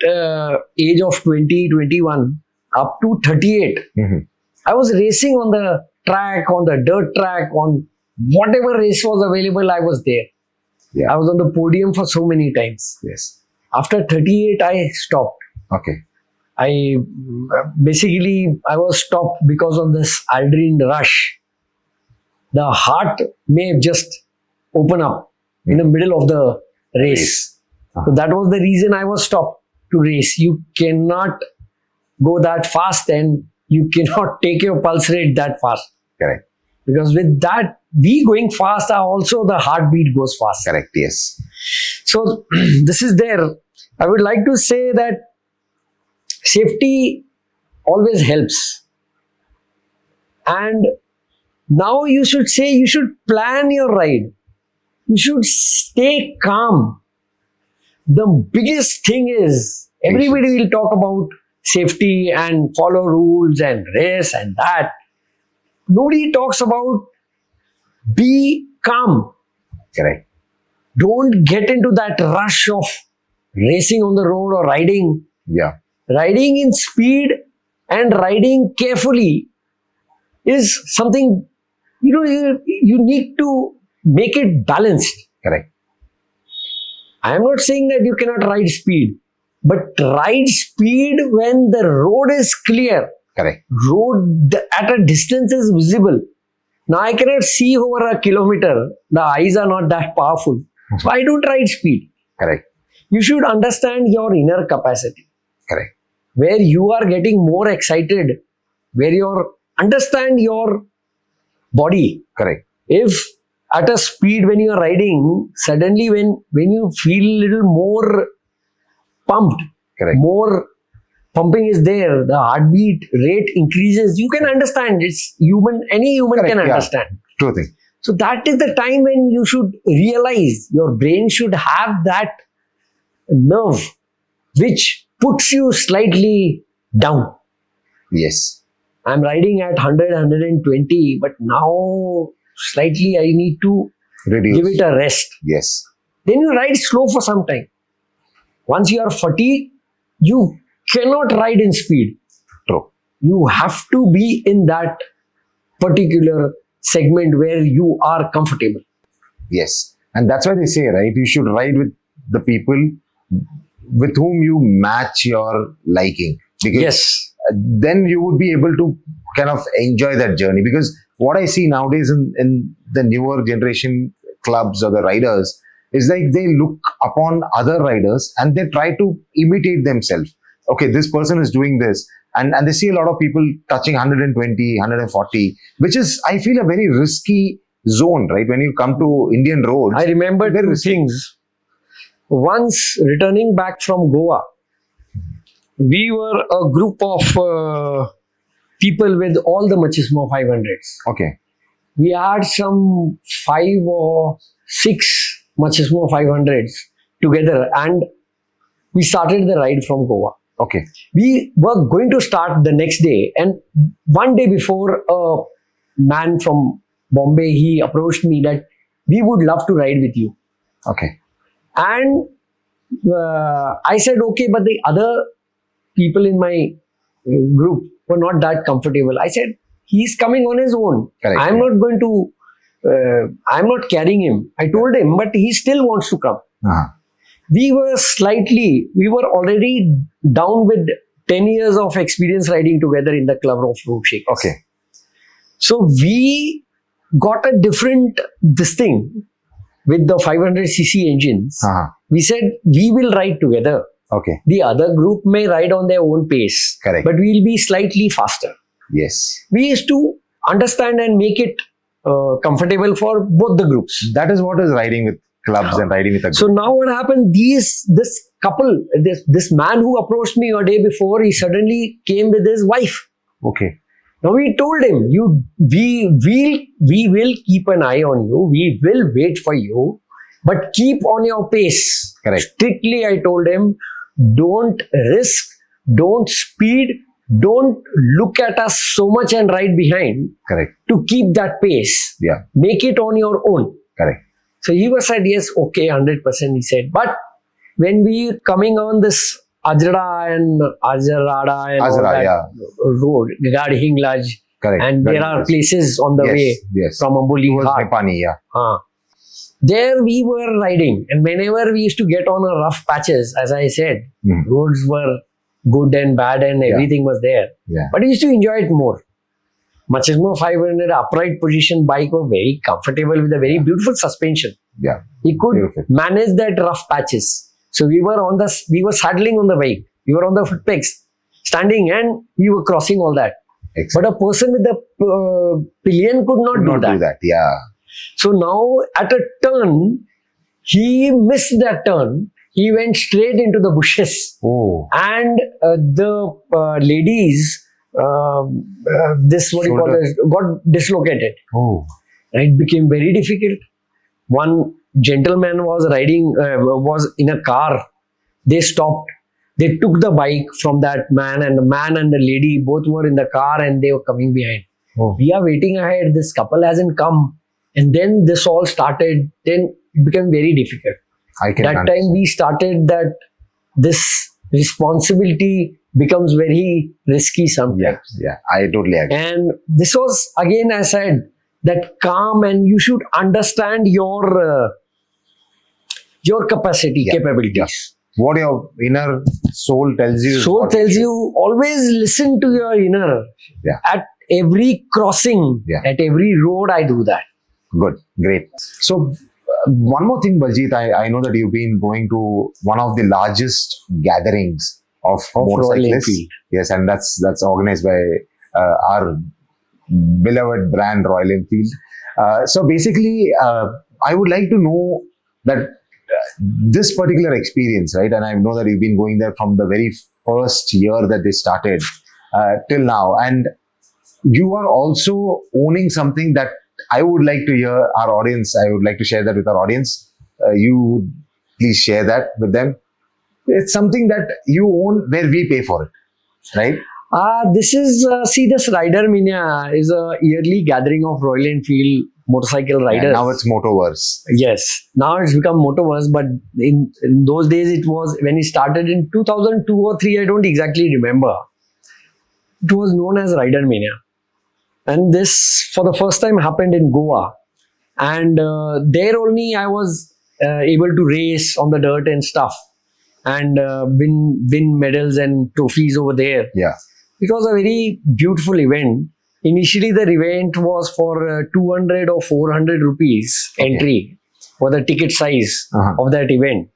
age of 20, 21 up to 38. Mm-hmm. I was racing on the track, on the dirt track, on whatever race was available, I was there. Yeah. I was on the podium for so many times. Yes. After 38, I stopped. Okay. I was stopped because of this adrenaline rush. The heart may just open up in the middle of the race. So that was the reason I was stopped to race. You cannot go that fast, and you cannot take your pulse rate that fast. Correct. Because with that, we going fast, also the heartbeat goes fast. Correct, yes. So this is there. I would like to say that safety always helps. And now you should plan your ride. You should stay calm. The biggest thing is, everybody will talk about safety and follow rules and race and that. Nobody talks about be calm. Correct. Don't get into that rush of racing on the road or riding. Yeah. Riding in speed and riding carefully is something, you need to make it balanced. Correct. I am not saying that you cannot ride speed, but ride speed when the road is clear. Correct. Road at a distance is visible. Now I cannot see over a kilometer. The eyes are not that powerful. So I don't ride speed. Correct. You should understand your inner capacity. Correct. Where you are getting more excited, understand your body. Correct. If at a speed when you are riding, suddenly when you feel a little more pumped, Correct. more pumping is there, the heartbeat rate increases, you can understand. It's human, any human Correct, can yeah. understand. True thing. So that is the time when you should realize, your brain should have that nerve which puts you slightly down. Yes. I'm riding at 100, 120, but now slightly I need to Reduce. give it a rest. Yes. Then you ride slow for some time. Once you are fatigued, you cannot ride in speed. True. You have to be in that particular segment where you are comfortable. Yes. And that's why they say, right, you should ride with the people with whom you match your liking. Because Yes. then you would be able to kind of enjoy that journey. Because what I see nowadays in the newer generation clubs or the riders is like they look upon other riders and they try to imitate themselves. Okay, this person is doing this. And they see a lot of people touching 120, 140, which is, I feel, a very risky zone, right? When you come to Indian roads. I remember very two risky. things. Once returning back from Goa, we were a group of people with all the Machismo 500s. Okay. We had some 5 or 6 Machismo 500s together, and we started the ride from Goa. Okay. We were going to start the next day, and one day before, a man from Bombay, he approached me that we would love to ride with you. Okay. And I said, okay, but the other people in my group were not that comfortable. I said, he's coming on his own. Correct. I'm not going to, I'm not carrying him. I told him, but he still wants to come. Uh-huh. We were already down with 10 years of experience riding together in the club of road shakers. Okay. So we got a different this thing with the 500cc engines. Uh-huh. We said we will ride together. Okay. The other group may ride on their own pace. Correct. But we'll be slightly faster. Yes. We used to understand and make it comfortable for both the groups. That is what is riding with clubs and riding with a group. So now what happened, this couple, this man who approached me a day before, he suddenly came with his wife. Okay. Now we told him, we will keep an eye on you. We will wait for you, but keep on your pace. Correct. Strictly, I told him, don't risk, don't speed, don't look at us so much and ride behind. Correct. To keep that pace. Yeah. Make it on your own. Correct. So he was said, yes, okay, 100%. He said, but when we coming on this Ajrada and Azrada and all that road, Gadi Hinglaj, correct. and there are places on the way from Amboli Ghat. Nepani, yeah. There we were riding, and whenever we used to get on a rough patches, as I said, roads were good and bad and everything was there. Yeah. But we used to enjoy it more. Machismo 500 upright position bike was very comfortable with a very beautiful suspension. Yeah. He could manage that rough patches. So we were saddling on the bike. We were on the foot pegs, standing, and we were crossing all that. Excellent. But a person with the pillion could not do that. Yeah. So now at a turn, he missed that turn. He went straight into the bushes. Oh. And the ladies, got dislocated. Oh. And it became very difficult. One gentleman was was in a car. They stopped. They took the bike from that man, and the man and the lady both were in the car and they were coming behind. Oh. We are waiting ahead. This couple hasn't come. And then this all started. Then it became very difficult. That time we started that this responsibility becomes very risky sometimes. Yeah, I totally agree. And this was, again, I said, that calm, and you should understand your capacity, capabilities. Yeah. What your inner soul tells you. Soul tells you, always listen to your inner. Yeah. At every crossing, at every road, I do that. Good, great. So, one more thing, Baljeet, I know that you've been going to one of the largest gatherings of motorcyclists. Yes, and that's organized by our beloved brand Royal Enfield. So basically, I would like to know that this particular experience, right? And I know that you've been going there from the very first year that they started till now, and you are also owning something that I would like to hear our audience. I would like to share that with our audience. You please share that with them. It's something that you own where we pay for it, right? This is, this Rider Mania is a yearly gathering of Royal Enfield motorcycle riders. And now it's Motoverse. Yes. Now it's become Motoverse, but in those days it was, when it started in 2002 or 3, I don't exactly remember. It was known as Rider Mania. And this, for the first time, happened in Goa. And there only I was able to race on the dirt and stuff. And win medals and trophies over there. Yeah. It was a very beautiful event. Initially, the event was for 200 or 400 rupees entry for the ticket size of that event.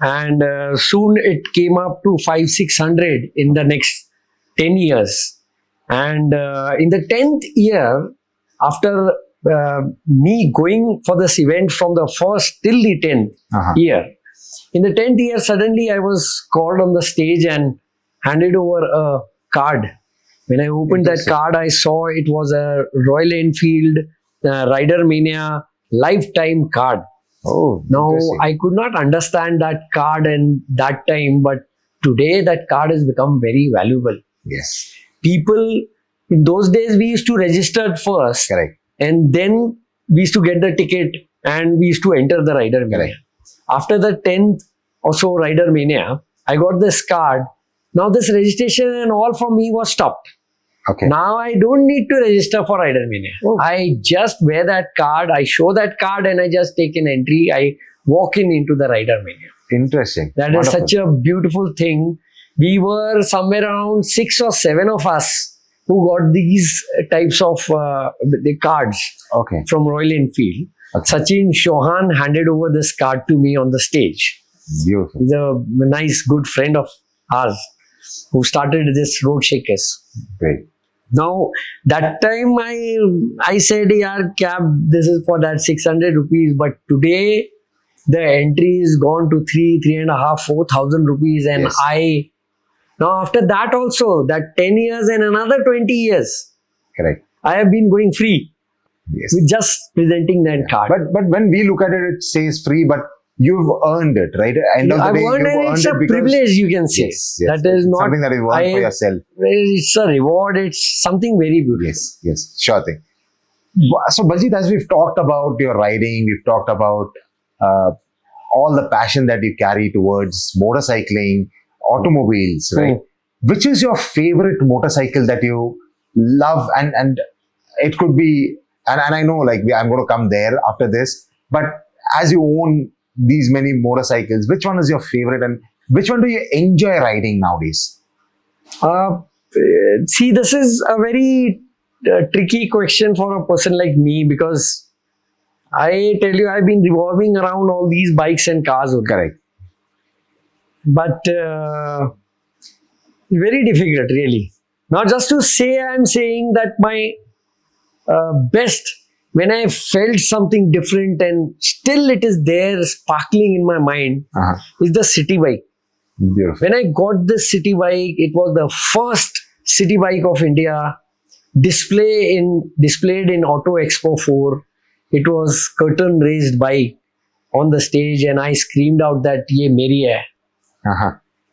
And soon it came up to 500-600 in the next 10 years. And in the 10th year, after me going for this event from the first till the 10th year, in the 10th year, suddenly I was called on the stage and handed over a card. When I opened that card, I saw it was a Royal Enfield Rider Mania lifetime card. Oh, now I could not understand that card in that time, but today that card has become very valuable. Yes. People in those days we used to register first, Correct. and then we used to get the ticket and we used to enter the Rider Mania. Correct. After the 10th or so Rider Mania, I got this card. Now this registration and all for me was stopped. Okay. Now I don't need to register for Rider Mania. Oh. I just wear that card, I show that card, and I just take an entry. I walk in into the Rider Mania. Interesting. That is such a beautiful thing. We were somewhere around 6 or 7 of us who got these types of the cards Okay. from Royal Enfield. Okay. Sachin Chauhan handed over this card to me on the stage. Beautiful. He's a nice, good friend of ours who started this Road Shakers. Great. Now, that time I said, yaar, cab, this is for that 600 rupees. But today, the entry is gone to 3,500, 4,000 rupees. And Yes. now after that also, that 10 years and another 20 years, Correct. I have been going free Yes. with just presenting that card. But when we look at it, it says free, but you've earned it, right? End of the I've day, earned you've it. It's a earned it because privilege, you can say. Yes, yes. That is It's not something that you earned for yourself. It's a reward. It's something very beautiful. Yes, yes, sure thing. So, Baljeet, as we've talked about your riding, we've talked about all the passion that you carry towards motorcycling, automobiles, right? Which is your favorite motorcycle that you love? And it could be, and I know like I'm going to come there after this, but as you own these many motorcycles, which one is your favorite and which one do you enjoy riding nowadays? See, this is a very tricky question for a person like me, because I tell you, I've been revolving around all these bikes and cars only. Correct. But very difficult, really. Now, just to say, I'm saying that my best, when I felt something different and still it is there sparkling in my mind, is the city bike. Beautiful. When I got this city bike, it was the first city bike of India, displayed in Auto Expo 4. It was curtain raised bike on the stage, and I screamed out that ye meri hai.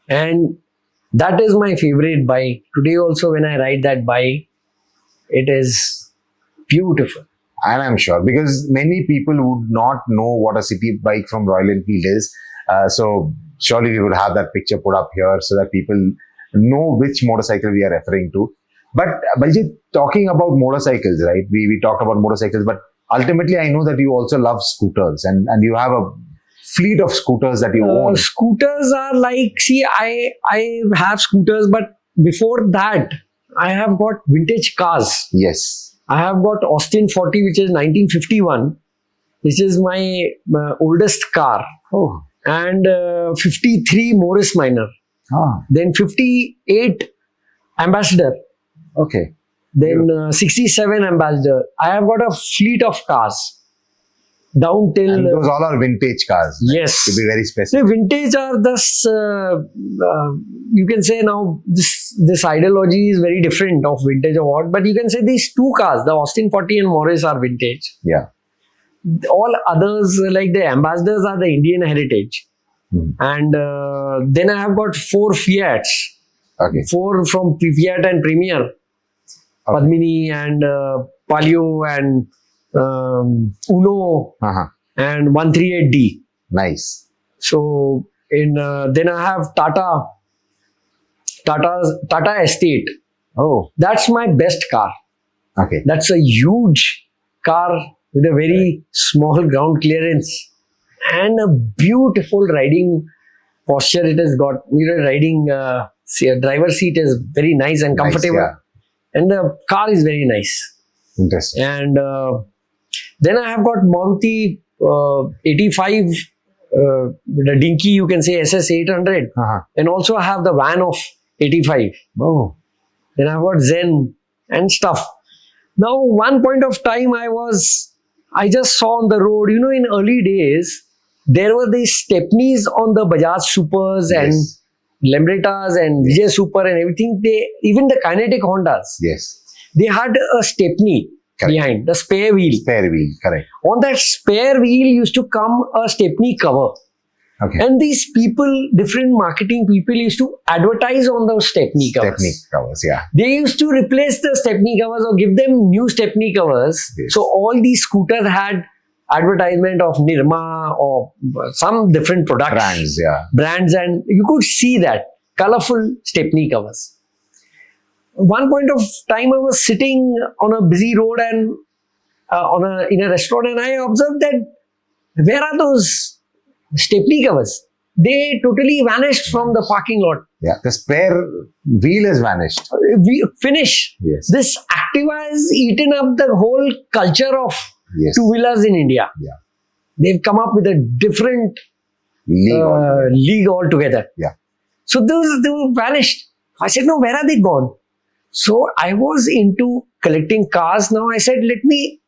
And that is my favorite bike. Today also when I ride that bike, it is beautiful. And I'm sure because many people would not know what a city bike from Royal Enfield is. So surely we would have that picture put up here so that people know which motorcycle we are referring to. But Baljeet, talking about motorcycles, right? We talked about motorcycles, but ultimately I know that you also love scooters and you have a fleet of scooters that you own. Scooters are like, see, I have scooters, but before that, I have got vintage cars. Yes. I have got Austin 40, which is 1951, which is my oldest car. Oh. And 53 Morris Minor. Then 58 Ambassador. Okay. Then 67 Ambassador. I have got a fleet of cars. Down till... And those all are vintage cars. Right? Yes. To be very specific. The vintage are thus, you can say now, this ideology is very different of vintage or what, but you can say these two cars, the Austin 40 and Morris, are vintage. Yeah. All others, like the Ambassadors, are the Indian heritage. And then I have got 4 Fiats. Okay. 4 from Fiat and Premier. Padmini and Palio and Uno and 138D. Nice. So then I have Tata Estate. Oh. That's my best car. Okay. That's a huge car with a very small ground clearance and a beautiful riding posture it has got. Riding driver's seat is very nice and comfortable. Nice, yeah. And the car is very nice. Interesting. And then I have got Maruti 85, the dinky, you can say SS 800. And also I have the van of 85. Oh. Then I've got Zen and stuff. Now, one point of time I just saw on the road, in early days, there were these stepneys on the Bajaj Supers and Lambrettas and Vijay Super and everything. Even the kinetic Hondas. Yes. They had a stepney behind, the spare wheel. Spare wheel, correct. On that spare wheel used to come a stepney cover. Okay. And these people, different marketing people, used to advertise on those Stepney covers. Stepney covers, yeah. They used to replace the Stepney covers or give them new Stepney covers. Yes. So all these scooters had advertisement of Nirma or some different products. Brands, and you could see that colorful Stepney covers. One point of time, I was sitting on a busy road and in a restaurant, and I observed that where are those Stepney covers? They totally vanished from the parking lot. Yeah, the spare wheel has vanished. Finish. Yes. This Activa has eaten up the whole culture of two-wheelers in India. Yeah. They've come up with a different league altogether. Yeah. So they were vanished. I said, no, where are they gone? So I was into collecting cars. Now I said, let me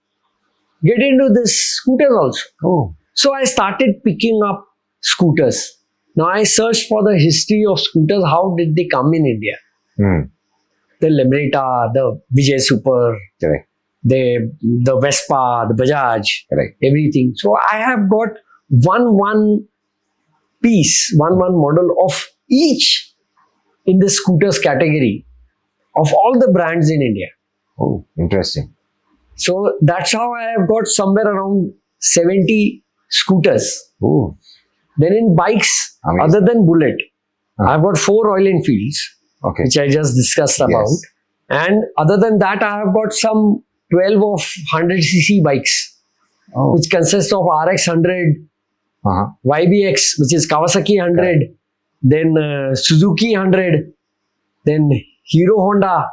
get into this scooters also. Oh. So I started picking up scooters. Now I searched for the history of scooters. How did they come in India? The Lemrita, the Vijay Super, Correct. the Vespa, the Bajaj, Correct. everything. So I have got one piece, one model of each in the scooters category of all the brands in India. Oh, interesting. So that's how I have got somewhere around 70 scooters. Oh. Then in bikes, Amazing. other than Bullet, I've got 4 Royal Enfields, which I just discussed about. Yes. And other than that, I have got some 12 of 100cc bikes, which consist of RX 100, YBX, which is Kawasaki 100, then Suzuki 100, then Hero Honda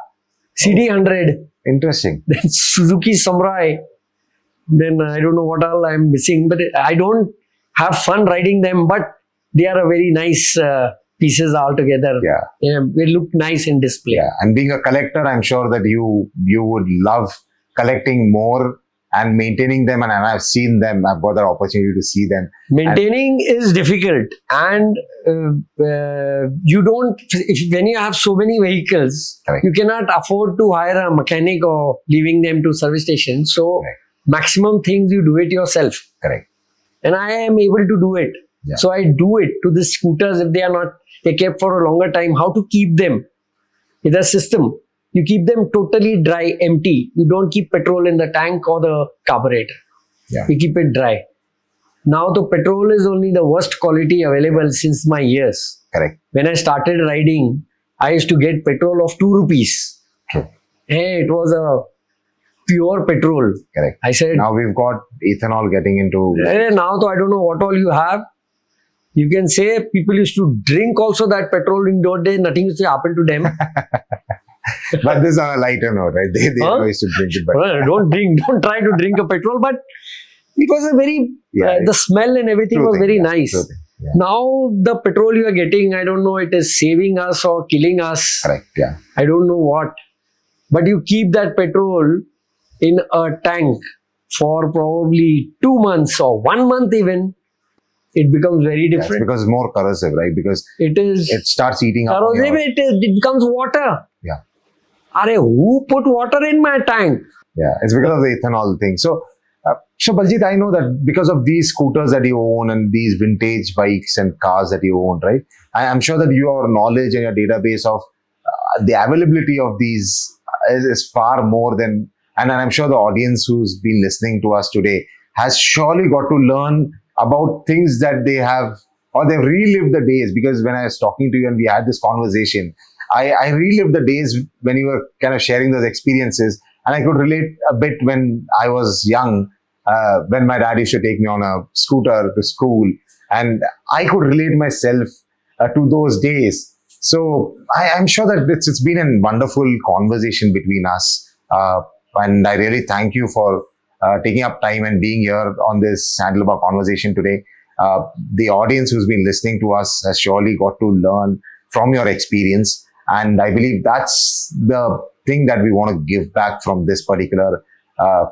CD 100. Interesting. Then Suzuki Samurai. Then I don't know what all I'm missing, but I don't have fun riding them, but they are a very nice pieces altogether. Yeah. They look nice in display. Yeah. And being a collector, I'm sure that you would love collecting more and maintaining them. And I've seen them. I've got the opportunity to see them. Maintaining is difficult, and you don't. When you have so many vehicles, you cannot afford to hire a mechanic or leaving them to service station. So maximum things you do it yourself. Correct. And I am able to do it. Yeah. So I do it to the scooters if they are not kept for a longer time. How to keep them with a system? You keep them totally dry, empty. You don't keep petrol in the tank or the carburetor. Yeah. You keep it dry. Now the petrol is only the worst quality available since my years. Correct. When I started riding, I used to get petrol of 2 rupees. True. Hey, it was a pure petrol. Correct. I said, now we've got ethanol getting into. Now though I don't know what all you have. You can say people used to drink also that petrol in those days. Nothing used to happen to them. But this is on a lighter note, right? They used to drink it. But don't try to drink a petrol. But it was a very, the smell and everything was very nice. Yeah. Now the petrol you are getting, I don't know, it is saving us or killing us. Correct, yeah. I don't know what. But you keep that petrol in a tank for probably 2 months or 1 month even, it becomes very different. Yes, because it's more corrosive, right? Because it starts eating up. Corrosive, it becomes water. Yeah. Who put water in my tank? Yeah, it's because of the ethanol thing. So Baljeet, I know that because of these scooters that you own and these vintage bikes and cars that you own, right? I'm sure that your knowledge and your database of the availability of these is far more than, and I'm sure the audience who's been listening to us today has surely got to learn about things that they have, or they've relived the days. Because when I was talking to you and we had this conversation, I relived the days when you were kind of sharing those experiences, and I could relate a bit when I was young, when my dad used to take me on a scooter to school, and I could relate myself to those days. So I'm sure that it's been a wonderful conversation between us, and I really thank you for taking up time and being here on this Handlebar Conversation today. The audience who's been listening to us has surely got to learn from your experience. And I believe that's the thing that we want to give back from this particular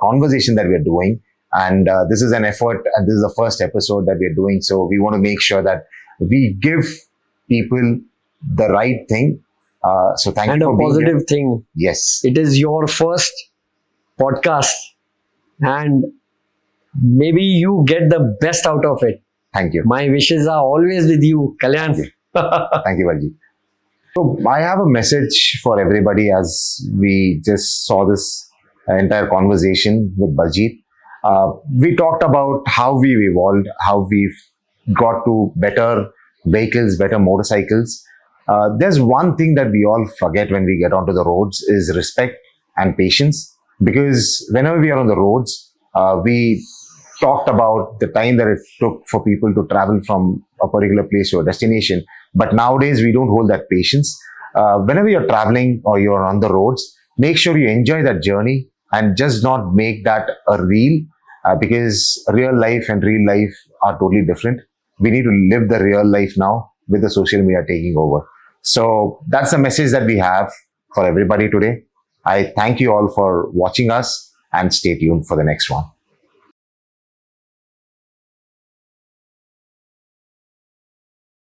conversation that we're doing. And this is an effort, and this is the first episode that we're doing. So we want to make sure that we give people the right thing. So thank you for being here. And a positive thing. Yes. It is your first podcast, and maybe you get the best out of it. Thank you. My wishes are always with you, Kalyan. Thank you, Baljeet. So I have a message for everybody as we just saw this entire conversation with Baljeet. We talked about how we've evolved, how we've got to better vehicles, better motorcycles. There's one thing that we all forget when we get onto the roads is respect and patience. Because whenever we are on the roads, we talked about the time that it took for people to travel from a particular place to a destination. But nowadays, we don't hold that patience. Whenever you're traveling or you're on the roads, make sure you enjoy that journey and just not make that a reel because real life and real life are totally different. We need to live the real life now with the social media taking over. So that's the message that we have for everybody today. I thank you all for watching us and stay tuned for the next one.